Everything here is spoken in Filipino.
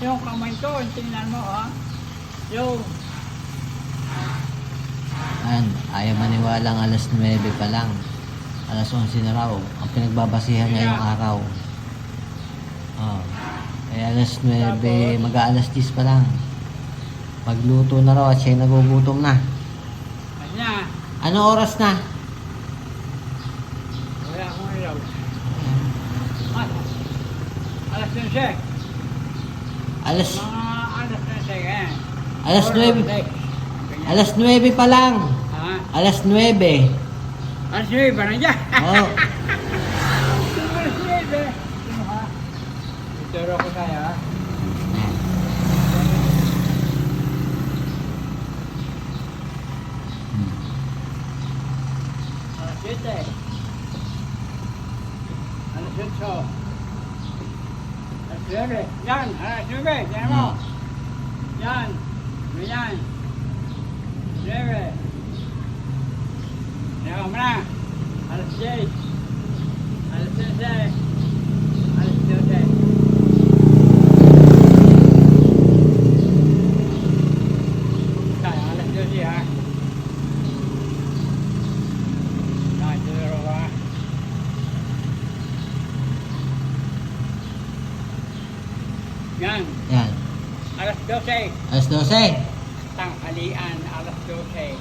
Yung kamay ko, tingnan mo, yung Ayaw maniwalang alas 9 pa lang. Alas 11 na raw. Ang pinagbabasihan niya yung araw. Kaya alas 9, mag-aalas 10 pa lang. Pagluto na raw at siya nagugutom na. kanya, Anong oras na? wala akong ilaw. Alas 11. Alas, Mga alas 11, ganyan. alas 9. Ganyan. Alas 9 pa lang. Alas 9. Alas 9 ba nandiyan? Oh. Alas 9. Sino ka? Ituro ko tayo, Alas 7. Alas 8. Alas 9. Yan, alas 9. Yan mo. Yan. Ganyan. 9. Yan mo na. Alas 10. Alas 11. Alas 12. Tayo, alas 12 ha. Nakaturo ka. Yan. Yan. Alas 12. Alas 12. Tanghalian, alas 12.